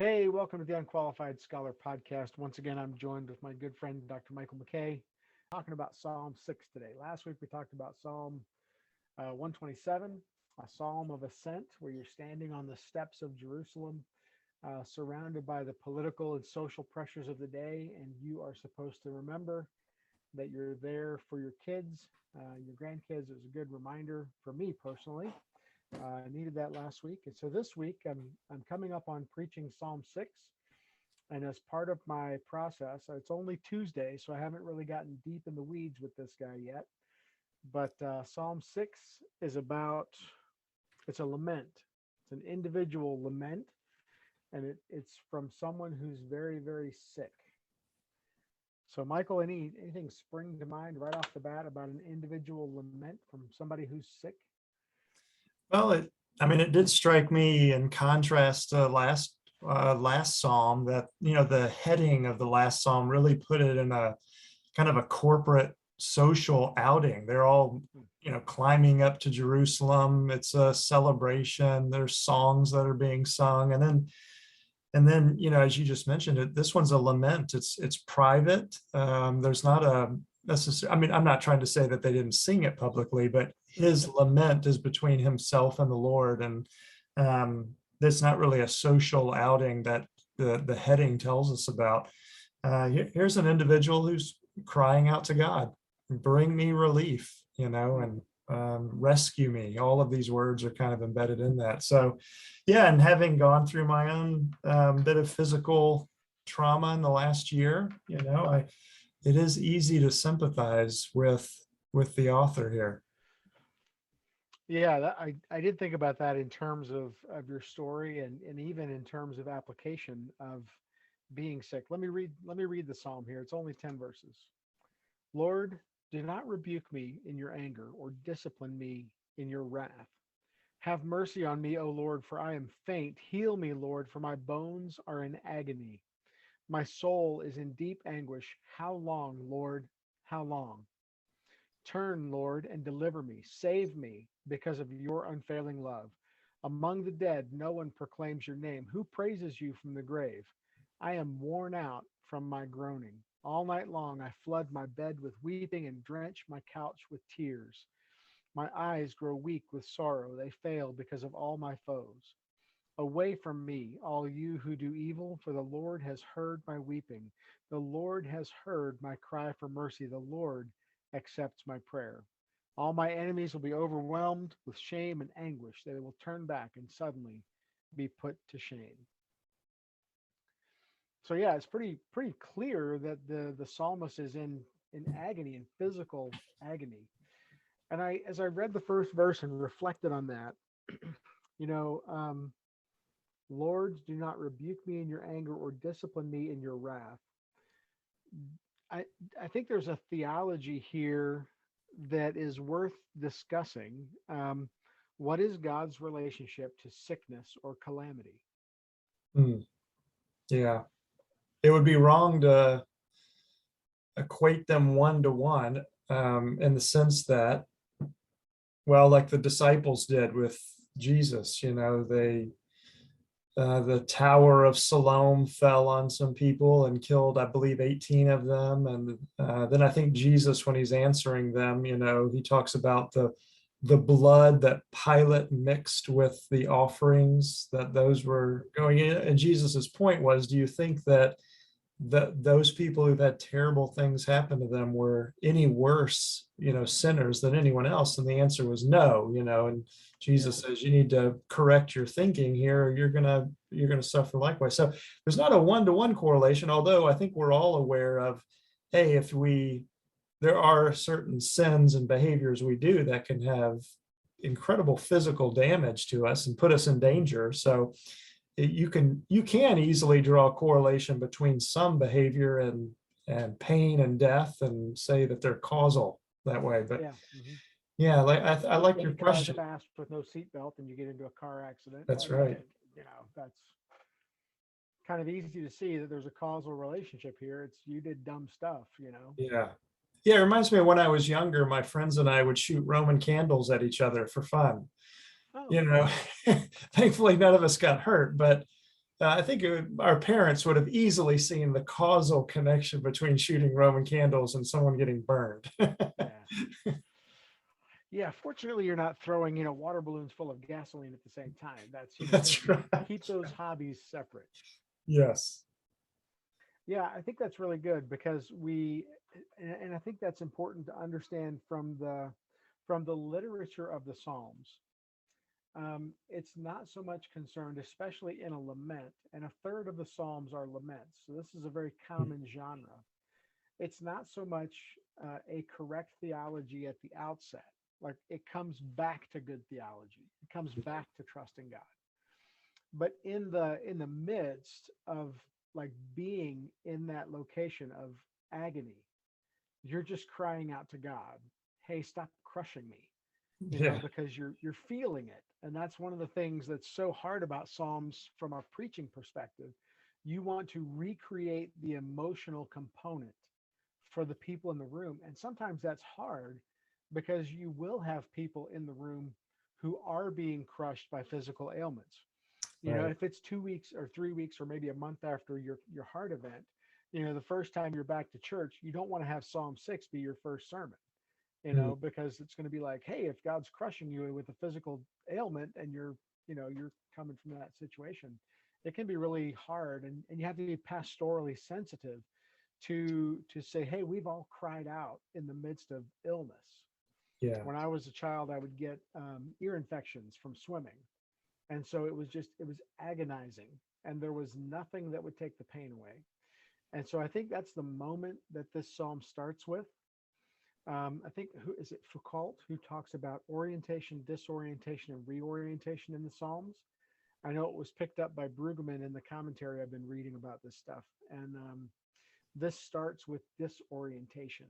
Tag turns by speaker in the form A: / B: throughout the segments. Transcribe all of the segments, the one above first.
A: Hey, welcome to the Unqualified Scholar Podcast. Once again, I'm joined with my good friend, Dr. Michael McKay, talking about Psalm 6 today. Last week, we talked about Psalm 127, a psalm of ascent, where you're standing on the steps of Jerusalem, surrounded by the political and social pressures of the day, and you are supposed to remember that you're there for your kids, your grandkids. It was a good reminder for me personally. I needed that last week, and so this week I'm coming up on preaching Psalm 6, and as part of my process, it's only Tuesday, so I haven't really gotten deep in the weeds with this guy yet. But Psalm 6 is about it's a lament. It's an individual lament, and it's from someone who's very, very sick. So, Michael, anything spring to mind right off the bat about an individual lament from somebody who's sick?
B: Well, it did strike me in contrast to last psalm that the heading of the last psalm really put it in a kind of a corporate social outing. They're all climbing up to Jerusalem. It's a celebration. There's songs that are being sung, and then as you just mentioned it, this one's a lament. It's private. There's not a necessary. I'm not trying to say that they didn't sing it publicly, but his lament is between himself and the Lord, and there's not really a social outing that the heading tells us about. Here's an individual who's crying out to God, bring me relief, and rescue me. All of these words are kind of embedded in that. So, yeah, and having gone through my own bit of physical trauma in the last year, it is easy to sympathize with the author here.
A: Yeah, I did think about that in terms of your story and even in terms of application of being sick. Let me read the psalm here. It's only 10 verses. Lord, do not rebuke me in your anger or discipline me in your wrath. Have mercy on me, O Lord, for I am faint. Heal me, Lord, for my bones are in agony. My soul is in deep anguish. How long, Lord? How long? Turn, Lord, and deliver me. Save me because of your unfailing love. Among the dead, no one proclaims your name. Who praises you from the grave? I am worn out from my groaning. All night long I flood my bed with weeping and drench my couch with tears. My eyes grow weak with sorrow. They fail because of all my foes. Away from me, all you who do evil, for the Lord has heard my weeping. The Lord has heard my cry for mercy. The Lord accepts my prayer. All my enemies will be overwhelmed with shame and anguish. They will turn back and suddenly be put to shame. So yeah, it's pretty clear that the psalmist is in agony, in physical agony. And as I read the first verse and reflected on that, you know, um, Lord, do not rebuke me in your anger or discipline me in your wrath. I I think there's a theology here that is worth discussing. What is God's relationship to sickness or calamity?
B: Hmm. Yeah, it would be wrong to equate them one to one, in the sense that, well, like the disciples did with Jesus, the Tower of Siloam fell on some people and killed, I believe, 18 of them. And then I think Jesus, when he's answering them, he talks about the blood that Pilate mixed with the offerings, that those were going in. And Jesus's point was, do you think that those people who've had terrible things happen to them were any worse, sinners than anyone else? And the answer was no, and
A: Yeah.
B: Jesus says you need to correct your thinking here, or you're gonna suffer likewise. So there's not a one-to-one correlation, although I think we're all aware of, hey, if there are certain sins and behaviors we do that can have incredible physical damage to us and put us in danger. So you can easily draw a correlation between some behavior and pain and death and say that they're causal that way. But
A: Yeah.
B: yeah, like I
A: If
B: like
A: you
B: your
A: drive
B: question.
A: fast with no seatbelt and you get into a car accident,
B: That's right.
A: that's kind of easy to see that there's a causal relationship here. It's you did dumb stuff.
B: Yeah. Yeah, it reminds me of when I was younger, my friends and I would shoot Roman candles at each other for fun.
A: Oh,
B: You know, Thankfully none of us got hurt, but I think our parents would have easily seen the causal connection between shooting Roman candles and someone getting burned.
A: Yeah. Yeah, fortunately, you're not throwing, water balloons full of gasoline at the same time. That's,
B: That's right.
A: keep those hobbies separate.
B: Yes.
A: Yeah, I think that's really good because and I think that's important to understand from the literature of the Psalms. It's not so much concerned, especially in a lament, and a third of the Psalms are laments. So this is a very common genre. It's not so much a correct theology at the outset. Like it comes back to good theology. It comes back to trusting God. But in the midst of like being in that location of agony, you're just crying out to God, "Hey, stop crushing me."
B: Yeah.
A: Because you're feeling it. And that's one of the things that's so hard about Psalms from a preaching perspective. You want to recreate the emotional component for the people in the room. And sometimes that's hard because you will have people in the room who are being crushed by physical ailments.
B: Right.
A: If it's 2 weeks or 3 weeks or maybe a month after your heart event, the first time you're back to church, you don't want to have Psalm 6 be your first sermon,
B: Mm.
A: because it's going to be like, hey, if God's crushing you with a physical ailment and you're coming from that situation, it can be really hard. And you have to be pastorally sensitive to say, hey, we've all cried out in the midst of illness.
B: Yeah.
A: When I was a child, I would get ear infections from swimming. And so it was agonizing. And there was nothing that would take the pain away. And so I think that's the moment that this psalm starts with. I think who is it, Foucault, who talks about orientation, disorientation, and reorientation in the Psalms. I know it was picked up by Brueggemann in the commentary I've been reading about this stuff. And this starts with disorientation.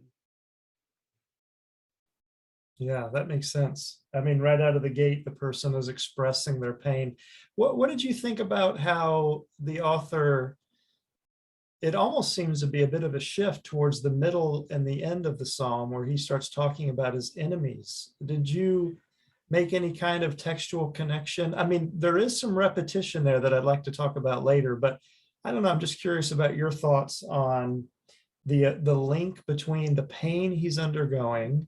B: Yeah, that makes sense. I mean, right out of the gate, the person is expressing their pain. What did you think about how the author, it almost seems to be a bit of a shift towards the middle and the end of the psalm where he starts talking about his enemies. Did you make any kind of textual connection? I mean, there is some repetition there that I'd like to talk about later, but I don't know. I'm just curious about your thoughts on the link between the pain he's undergoing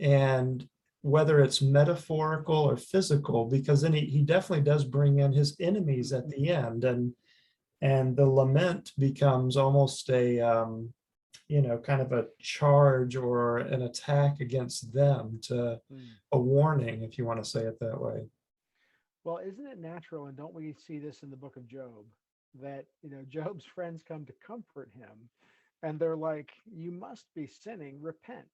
B: and whether it's metaphorical or physical, because then he definitely does bring in his enemies at the end, and the lament becomes almost a kind of a charge or an attack against them, to
A: Mm.
B: a warning, if you want to say it that way.
A: Well, isn't it natural, and don't we see this in the book of Job, that, Job's friends come to comfort him and they're like, you must be sinning, repent.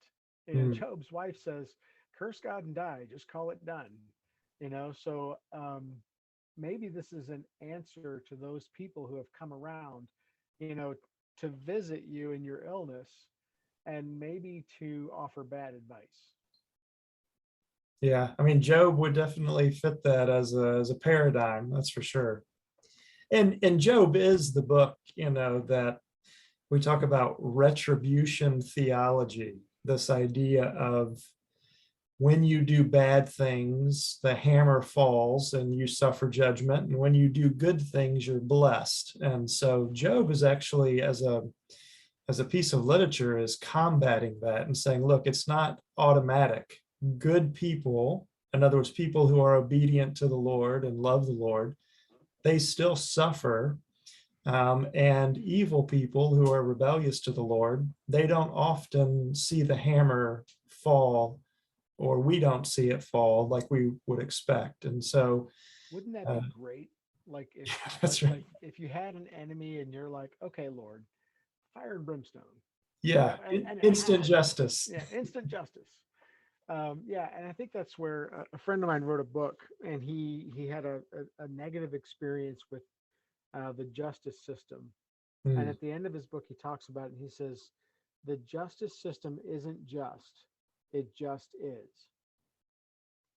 B: Mm,
A: Job's wife says, curse God and die, just call it done. So maybe this is an answer to those people who have come around, you know, to visit you in your illness and maybe to offer bad advice.
B: yeah, I mean, Job would definitely fit that as a paradigm, that's for sure. And Job is the book, that we talk about retribution theology, this idea of when you do bad things, the hammer falls and you suffer judgment. And when you do good things, you're blessed. And so Job is actually, as a piece of literature, is combating that and saying, look, it's not automatic. Good people, in other words, people who are obedient to the Lord and love the Lord, they still suffer. And evil people who are rebellious to the Lord, they don't often see the hammer fall, or we don't see it fall like we would expect. And so,
A: Wouldn't that be
B: uh,
A: great? Like if
B: that's right.
A: like if you had an enemy and you're like, okay, Lord, fire and brimstone,
B: Yeah,
A: and
B: instant justice.
A: yeah, instant justice. Yeah, and I think that's where a friend of mine wrote a book, and he had a negative experience with the justice system. And
B: Mm,
A: at the end of his book, he talks about it. And he says, the justice system isn't just; it just is.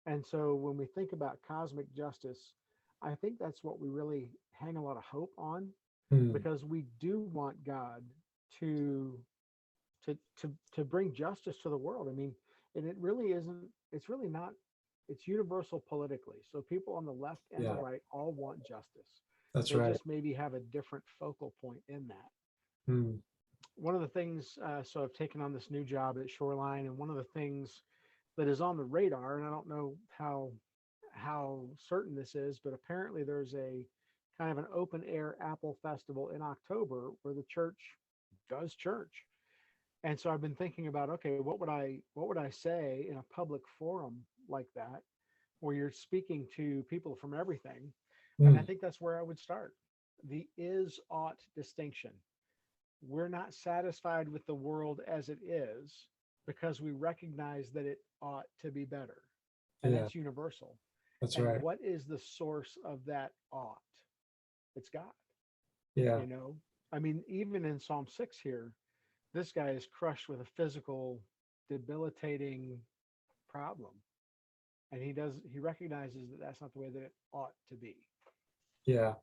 A: And so when we think about cosmic justice, I think that's what we really hang a lot of hope on,
B: mm,
A: because we do want God to to bring justice to the world. I mean, and it really isn't. It's really not. It's universal politically. So people on the left and the
B: yeah,
A: right all want justice.
B: That's
A: They
B: right.
A: just maybe have a different focal point in that.
B: Mm,
A: One of the things, so I've taken on this new job at Shoreline, and one of the things that is on the radar, and I don't know how certain this is, but apparently there's a kind of an open air Apple festival in October where the church does church. And so I've been thinking about, okay, what would I say in a public forum like that, where you're speaking to people from everything? And I
B: mm,
A: think that's where I would start. The is ought distinction. We're not satisfied with the world as it is because we recognize that it ought to be better. And
B: yeah,
A: that's universal.
B: that's
A: And
B: right.
A: what is the source of that ought? It's God,
B: Yeah,
A: you know? I mean, even in Psalm 6 here, this guy is crushed with a physical, debilitating problem. And he recognizes that that's not the way that it ought to be.
B: yeah.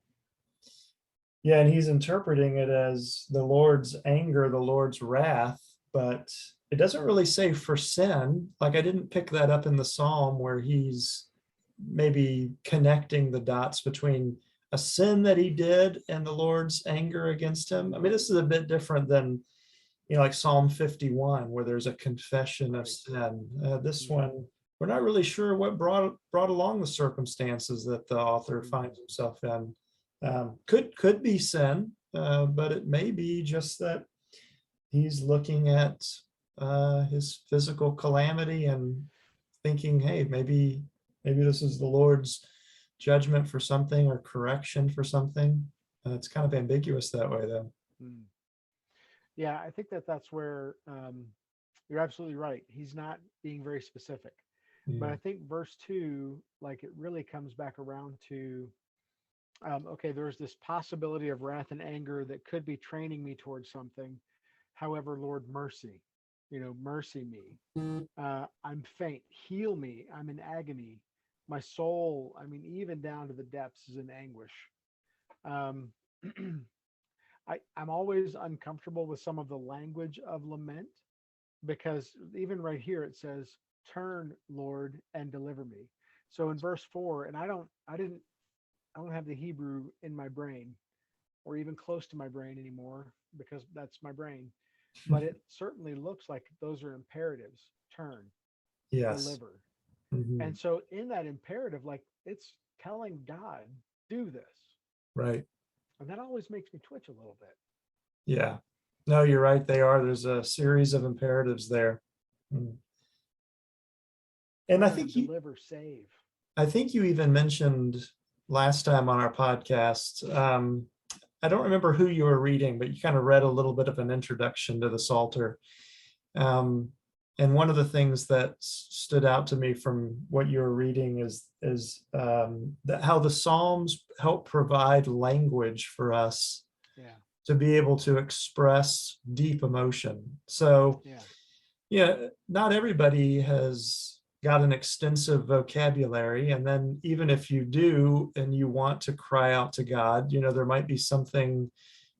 B: Yeah, and he's interpreting it as the Lord's anger, the Lord's wrath, but it doesn't really say for sin. Like I didn't pick that up in the psalm where he's maybe connecting the dots between a sin that he did and the Lord's anger against him. I mean, this is a bit different than, like Psalm 51, where there's a confession of
A: Right.
B: sin. This
A: Mm-hmm.
B: one, we're not really sure what brought along the circumstances that the author
A: Mm-hmm.
B: finds himself in. Could be sin, but it may be just that he's looking at his physical calamity and thinking, hey, maybe this is the Lord's judgment for something or correction for something. It's kind of ambiguous that way, though.
A: Mm. Yeah, I think that that's where you're absolutely right. He's not being very specific. But I
B: Mm,
A: think verse 2, like it really comes back around to okay, there's this possibility of wrath and anger that could be training me towards something. However, Lord, mercy, mercy me. I'm faint. Heal me. I'm in agony. My soul, I mean, even down to the depths, is in anguish. Um, I'm always uncomfortable with some of the language of lament because even right here it says, "Turn, Lord, and deliver me." So in verse 4, and I don't have the Hebrew in my brain or even close to my brain anymore because that's my brain, but it certainly looks like those are imperatives. Turn,
B: yes.
A: deliver.
B: Mhm.
A: And so in that imperative, like it's telling God, do this.
B: Right.
A: And that always makes me twitch a little bit.
B: Yeah. No, you're right. They are. There's a series of imperatives there. Mm. And
A: Turn, deliver, save.
B: I think you even mentioned last time on our podcast. I don't remember who you were reading, but you kind of read a little bit of an introduction to the Psalter. Um, and one of the things that stood out to me from what you were reading is that how the Psalms help provide language for us
A: Yeah.
B: to be able to express deep emotion. So,
A: Yeah.
B: yeah, not everybody has got an extensive vocabulary. And then even if you do and you want to cry out to God, there might be something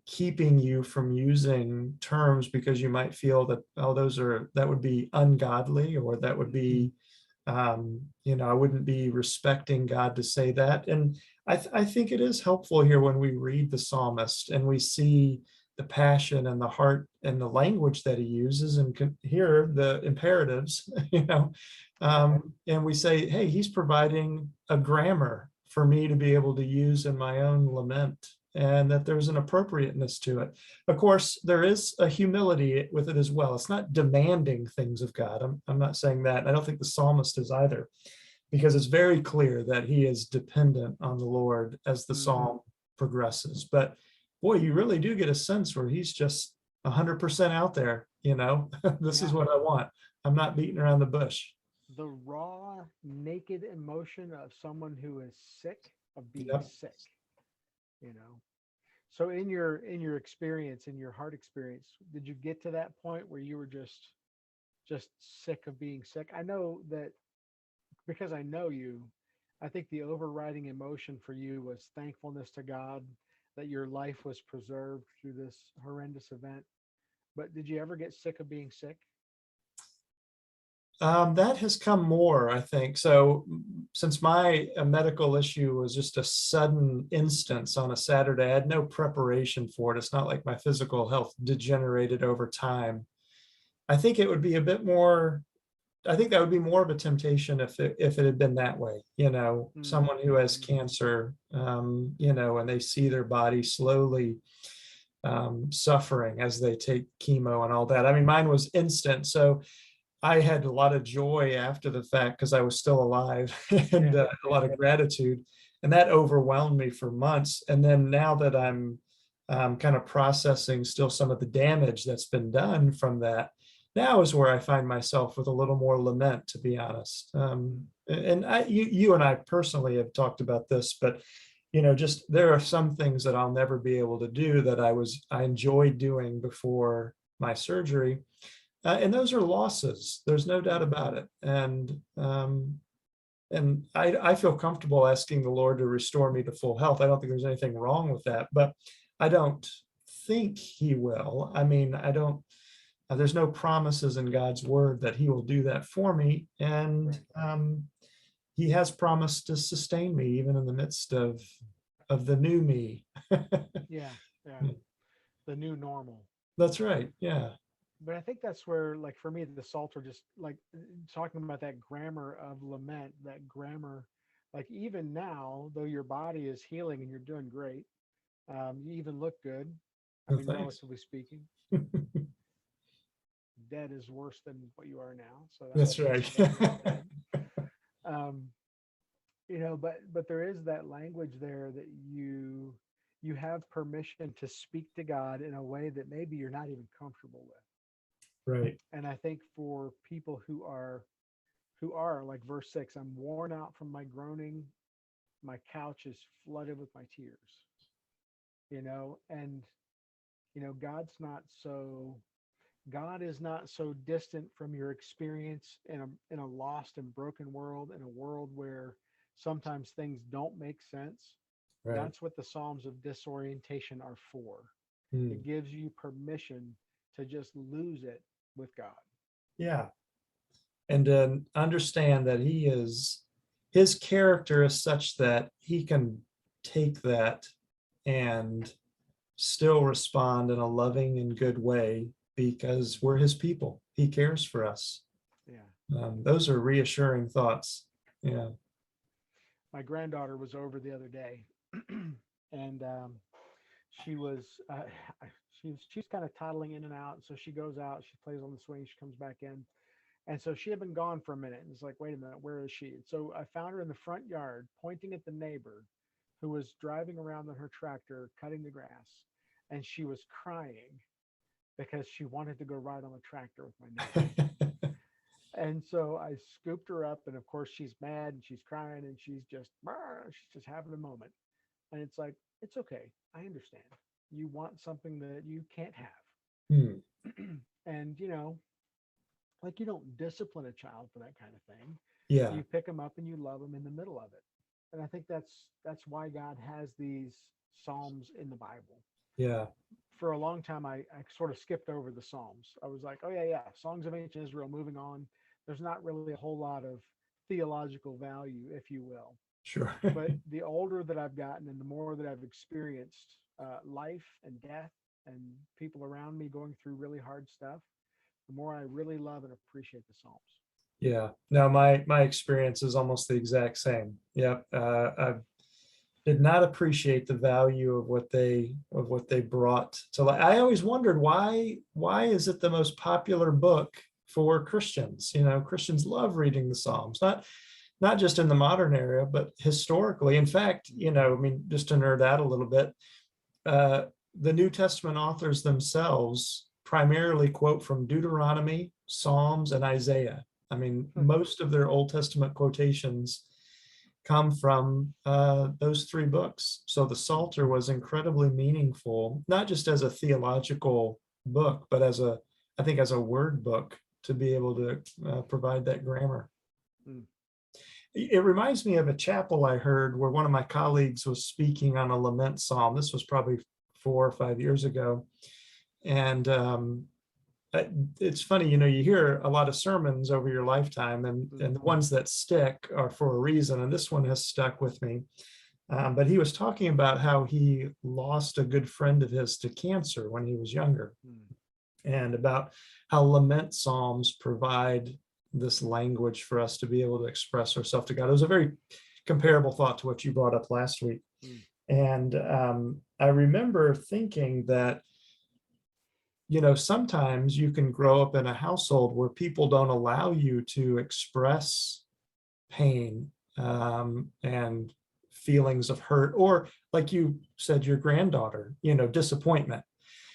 B: keeping you from using terms because you might feel that, oh, that would be ungodly, or that would be I wouldn't be respecting God to say that. And I think it is helpful here when we read the psalmist and we see the passion and the heart and the language that he uses and can hear the imperatives,
A: Yeah.
B: and we say, hey, he's providing a grammar for me to be able to use in my own lament, and that there's an appropriateness to it. Of course, there is a humility with it as well. It's not demanding things of God. I'm not saying that. I don't think the psalmist is either, because it's very clear that he is dependent on the Lord as the
A: Mm-hmm.
B: psalm progresses. But boy, you really do get a sense where he's just 100% out there. This is
A: Yeah.
B: what I want. I'm not beating around the bush.
A: The raw, naked emotion of someone who is sick, of being
B: Yep.
A: sick, you know. So in your experience, in your heart experience, did you get to that point where you were just sick of being sick? I know that because I know you, I think the overriding emotion for you was thankfulness to God that your life was preserved through this horrendous event. But did you ever get sick of being sick?
B: That has come more, I think. So since my medical issue was just a sudden instance on a Saturday, I had no preparation for it. It's not like my physical health degenerated over time. I think it would be a bit more, I think that would be more of a temptation if it had been that way,
A: Mm,
B: someone who has
A: mhm.
B: cancer, and they see their body slowly suffering as they take chemo and all that. I mean, mine was instant. So I had a lot of joy after the fact because I was still alive and
A: Yeah,
B: a
A: yeah,
B: lot of gratitude. And that overwhelmed me for months. And then now that I'm kind of processing still some of the damage that's been done from that, now is where I find myself with a little more lament, to be honest. And you and I personally have talked about this, but just there are some things that I'll never be able to do that I enjoyed doing before my surgery, and those are losses. There's no doubt
A: mhm.
B: about it. And I feel comfortable asking the Lord to restore me to full health. I don't think there's anything wrong with that, but I don't think He will. I mean, I don't. There's no promises in God's word that He will do that for me, and
A: Right.
B: He has promised to sustain me even in the midst of the new me.
A: Yeah, yeah. The new normal.
B: That's right. Yeah.
A: But I think that's where, like for me, the Psalter just like talking about that grammar of lament, that grammar, like even now, though your body is healing and you're doing great, you even look good. I
B: No,
A: mean,
B: thanks.
A: relatively speaking, dead is worse than what you are now. So
B: That's
A: that's
B: right.
A: better than dead. Um, but there is that language there that you have permission to speak to God in a way that maybe you're not even comfortable with.
B: Right.
A: And I think for people who are like verse 6, I'm worn out from my groaning, my couch is flooded with my tears, and God is not so distant from your experience in a lost and broken world, in a world where sometimes things don't make sense.
B: Right.
A: That's what the Psalms of disorientation are for.
B: Hmm.
A: It gives you permission to just lose it with God.
B: Yeah. And to understand that his character is such that he can take that and still respond in a loving and good way because we're his people. He cares for us.
A: Yeah.
B: Those are reassuring thoughts. Yeah.
A: My granddaughter was over the other day, and she was she's kind of toddling in and out. So she goes out, she plays on the swing, she comes back in, and so she had been gone for a minute. And it's like, wait a minute, where is she? And so I found her in the front yard, pointing at the neighbor, who was driving around on her tractor, cutting the grass, and she was crying because she wanted to go ride on the tractor with my neighbor. And so I scooped her up, and of course she's mad and she's crying and she's just having a moment. And it's like, it's okay. I understand. You want something that you can't
B: Hmm.
A: have. And like you don't discipline a child for that kind of thing.
B: Yeah.
A: You pick them up and you love them in the middle of it. And I think that's why God has these psalms in the Bible.
B: Yeah.
A: For a long time, I sort of skipped over the Psalms. I was like, oh yeah, yeah, Songs of Ancient Israel, moving on. There's not really a whole lot of theological value, if you will.
B: Sure.
A: But the older that I've gotten and the more that I've experienced life and death and people around me going through really hard stuff, the more I really love and appreciate the Psalms.
B: Yeah. No, my experience is almost the exact same. Yep. I did not appreciate the value of what they brought to life. I always wondered why is it the most popular book for Christians? Christians love reading the Psalms, not just in the modern era, but historically. In fact, I mean, just to nerd out a little bit, uh, the New Testament authors themselves primarily quote from Deuteronomy, Psalms, and Isaiah. I mean, most of their Old Testament quotations come from those three books. So the Psalter was incredibly meaningful, not just as a theological book, but I think, as a word book to be able to provide that grammar.
A: Mm.
B: It reminds me of a chapel I heard where one of my colleagues was speaking on a lament psalm. This was probably 4 or 5 years ago. And it's funny, you hear a lot of sermons over your lifetime, and the
A: Mhm.
B: ones that stick are for a reason. And this one has stuck with me. But he was talking about how he lost a good friend of his to cancer when he was younger,
A: Mm.
B: and about how lament psalms provide this language for us to be able to express ourselves to God. It was a very comparable thought to what you brought up last week.
A: Mm.
B: And I remember thinking that, sometimes you can grow up in a household where people don't allow you to express pain, and feelings of hurt, or like you said, your granddaughter, disappointment.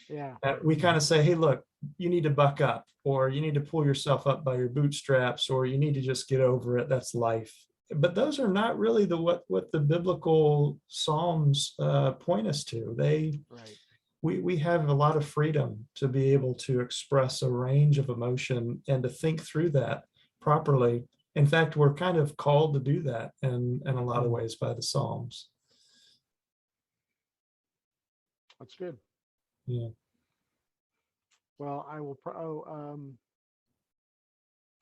A: Yeah.
B: We kind of say, hey, look, you need to buck up, or you need to pull yourself up by your bootstraps, or you need to just get over it. That's life. But those are not really what the biblical Psalms point us to.
A: Right.
B: We have a lot of freedom to be able to express a range of emotion and to think through that properly. In fact, we're kind of called to do that in a lot of ways by the Psalms.
A: That's good.
B: Yeah.
A: Well, I will.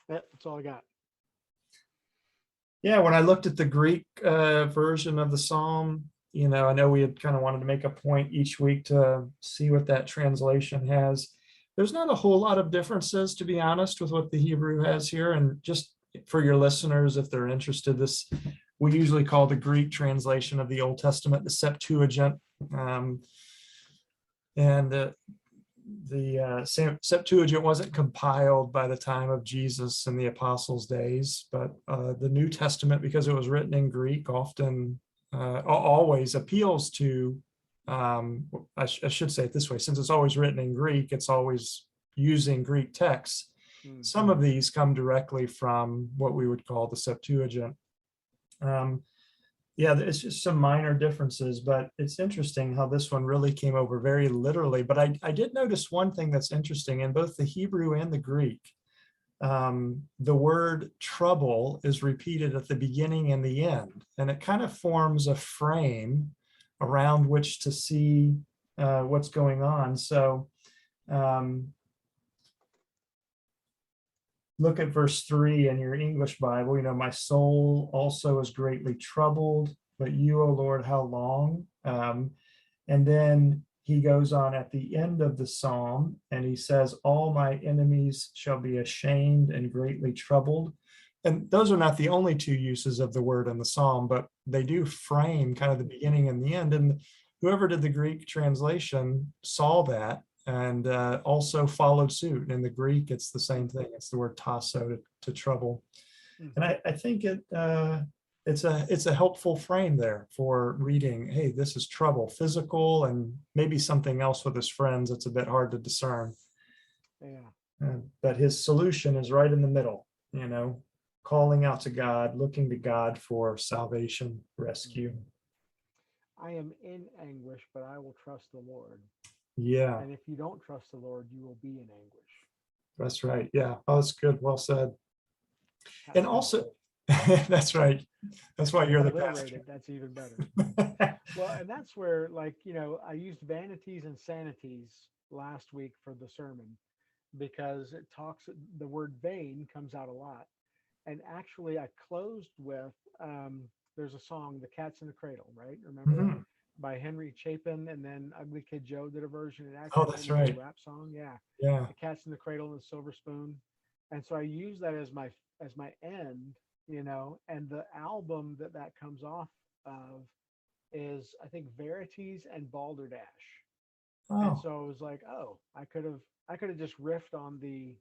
A: That's all I got.
B: Yeah, when I looked at the Greek version of the Psalm, I know we had kind of wanted to make a point each week to see what that translation has. There's not a whole lot of differences, to be honest, with what the Hebrew has here. And just for your listeners, if they're interested, we usually call the Greek translation of the Old Testament the Septuagint. And the Septuagint wasn't compiled by the time of Jesus and the apostles' days, but the New Testament, because it was written in Greek, often always appeals to, I should say it this way, since it's always written in Greek, it's always using Greek texts.
A: Mm.
B: Some of these come directly from what we would call the Septuagint. Yeah, it's just some minor differences, but it's interesting how this one really came over very literally. But I did notice one thing that's interesting in both the Hebrew and the Greek. The word trouble is repeated at the beginning and the end, and it kind of forms a frame around which to see what's going on. So look at verse 3 in your English Bible. My soul also is greatly troubled, but you, O Lord, how long? And then he goes on at the end of the psalm and he says, all my enemies shall be ashamed and greatly troubled. And those are not the only two uses of the word in the psalm, but they do frame kind of the beginning and the end. And whoever did the Greek translation saw that and also followed suit. In the Greek, it's the same thing. It's the word tasso, to trouble. And
A: Mm-hmm.
B: I think it's a helpful frame there for reading, hey, this is trouble, physical, and maybe something else with his friends. It's a bit hard to discern.
A: Yeah.
B: But his solution is right in the middle, calling out to God, looking to God for salvation, rescue.
A: I am in anguish, but I will trust the Lord.
B: Yeah,
A: And if you don't trust the Lord, you will be in anguish.
B: that's right. Yeah. Oh, that's good. Well said. And
A: Pastor.
B: also, that's right. That's why you're the pastor.
A: Alliterated. That's even better. Well, and that's where, like, I used vanities and sanities last week for the sermon because the word vain comes out a lot. And actually, I closed with there's a song, The Cat's in the Cradle, right? Remember that?
B: Mhm.
A: By Henry Chapin, and then Ugly Kid Joe did a version. It
B: Oh,
A: actually
B: that's
A: became a whole
B: right.
A: rap song. Yeah.
B: Yeah.
A: The Cat's in the Cradle and the Silver Spoon. And so I use that as my end, and the album that comes off of is I think Verities and Balderdash. And
B: Oh,
A: so I was like, oh, I could have just riffed on the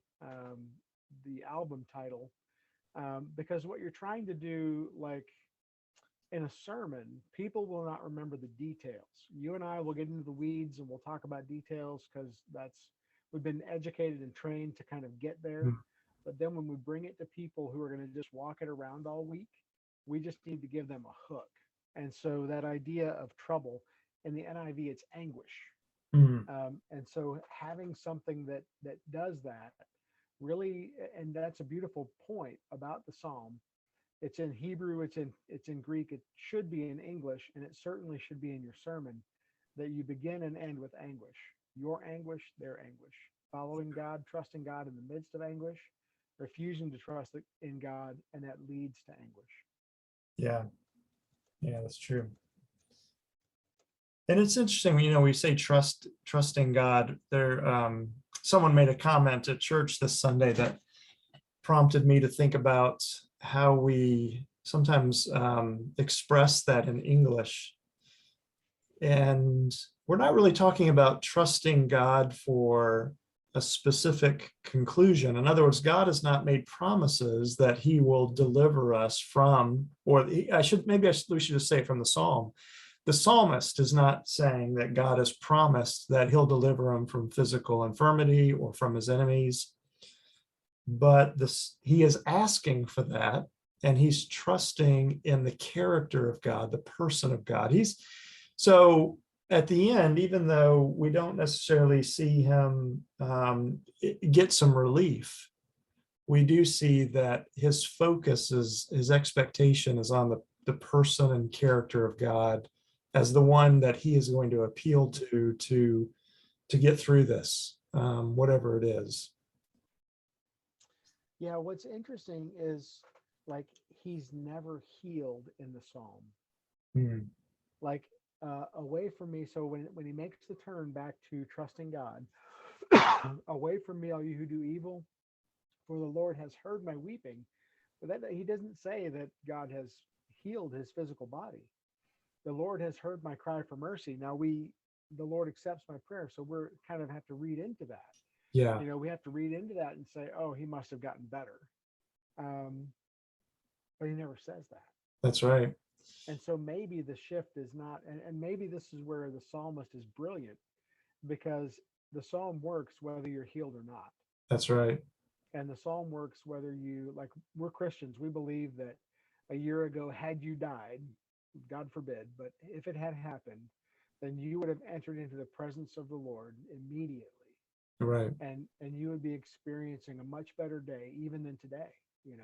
A: album title, because what you're trying to do, like in a sermon, people will not remember the details. You and I will get into the weeds and we'll talk about details because we've been educated and trained to kind of get there.
B: mm,
A: But then when we bring it to people who are going to just walk it around all week, we just need to give them a hook. And so that idea of trouble in the NIV, it's anguish.
B: mm,
A: And so having something that does that really, and that's a beautiful point about the Psalm. It's in Hebrew, it's in Greek, it should be in English, and it certainly should be in your sermon, that you begin and end with anguish. Your anguish, their anguish. following God, trusting God in the midst of anguish, refusing to trust in God, and that leads to anguish.
B: Yeah, yeah, that's true. And it's interesting, we say trusting God. Someone made a comment at church this Sunday that prompted me to think about how we sometimes express that in English. And we're not really talking about trusting God for a specific conclusion. In other words, God has not made promises that he will deliver us from, or we should just say from the Psalm. The psalmist is not saying that God has promised that he'll deliver him from physical infirmity or from his enemies, but he is asking for that, and he's trusting in the character of God, the person of God. So at the end, even though we don't necessarily see him get some relief, we do see that his focus his expectation is on the person and character of God as the one that he is going to appeal to get through this, whatever it is.
A: Yeah, what's interesting is like he's never healed in the psalm.
B: Hmm.
A: Like away from me. So when he makes the turn back to trusting God, away from me, all you who do evil, for the Lord has heard my weeping. But that he doesn't say that God has healed his physical body. The Lord has heard my cry for mercy. Now the Lord accepts my prayer, so we're kind of have to read into that.
B: Yeah,
A: We have to read into that and say, oh, he must have gotten better. Um, but he never says that.
B: that's right.
A: And so maybe the shift is not, and maybe this is where the psalmist is brilliant because the psalm works whether you're healed or not.
B: That's right.
A: And the psalm works whether like, we're Christians. We believe that a year ago, had you died, God forbid, but if it had happened, then you would have entered into the presence of the Lord immediately.
B: Right.
A: And you would be experiencing a much better day even than today,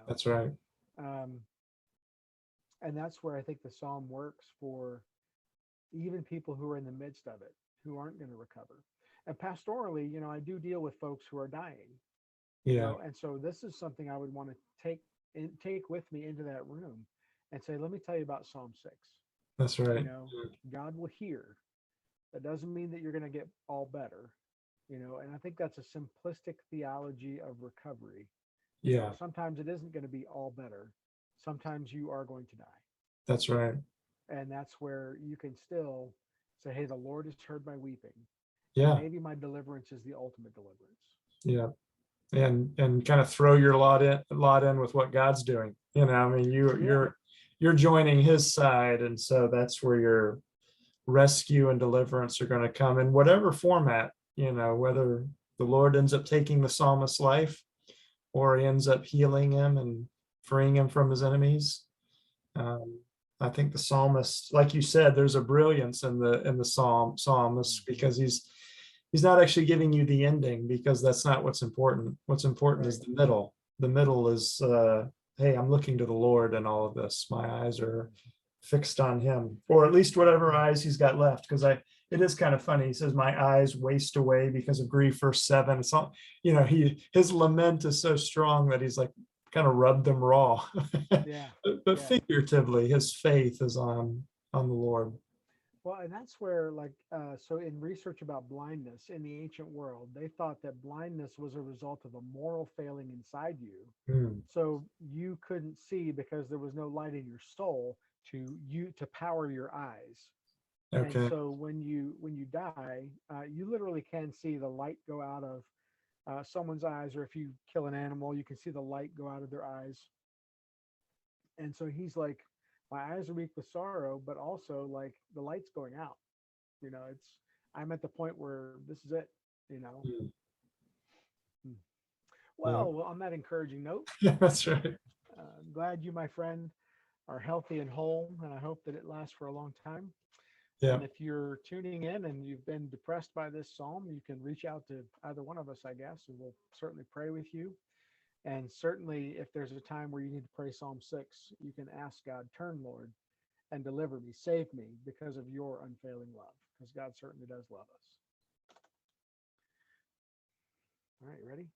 B: That's right.
A: Um, and that's where I think the psalm works for even people who are in the midst of it, who aren't going to recover. And pastorally, I do deal with folks who are dying,
B: Yeah,
A: and so this is something I would want to take with me into that room and say, let me tell you about Psalm 6.
B: that's
A: You
B: right.
A: know, God will hear. That doesn't mean that you're going to get all better, and I think that's a simplistic theology of recovery.
B: Yeah,
A: Sometimes it isn't going to be all better. Sometimes you are going to die.
B: that's right.
A: And that's where you can still say, hey, the Lord has heard my weeping, and
B: Yeah,
A: maybe my deliverance is the ultimate deliverance.
B: yeah. And kind of throw your lot in with what God's doing. I mean,
A: Yeah,
B: you're joining his side, and so that's where your rescue and deliverance are going to come in whatever format, whether the Lord ends up taking the psalmist's life or he ends up healing him and freeing him from his enemies. Um, I think the psalmist, like you said, there's a brilliance in the psalmist, because he's not actually giving you the ending, because that's not what's important. What's important
A: right.
B: is the middle. The middle is, hey, I'm looking to the Lord in all of this. My eyes are fixed on him, or at least whatever eyes he's got left. Because it is kind of funny. He says, my eyes waste away because of grief, verse 7. It's all, his lament is so strong that he's like kind of rubbed them raw.
A: Yeah,
B: But
A: yeah.
B: figuratively, his faith is on the Lord.
A: Well, and that's where, like, so in research about blindness in the ancient world, they thought that blindness was a result of a moral failing inside you.
B: Hmm.
A: So you couldn't see because there was no light in your soul to power your eyes. And
B: Okay.
A: so when you die, you literally can see the light go out of someone's eyes, or if you kill an animal, you can see the light go out of their eyes. And so he's like, my eyes are weak with sorrow, but also like the light's going out. It's I'm at the point where this is it. You know.
B: Hmm.
A: Hmm.
B: Yeah.
A: Well, on that encouraging note,
B: Yeah, that's right.
A: I'm glad you, my friend, are healthy and whole, and I hope that it lasts for a long time.
B: Yeah.
A: And if you're tuning in and you've been depressed by this psalm, you can reach out to either one of us, I guess, and we'll certainly pray with you. And certainly, if there's a time where you need to pray Psalm 6, you can ask God, turn, Lord, and deliver me, save me because of your unfailing love, because God certainly does love us. All right, ready?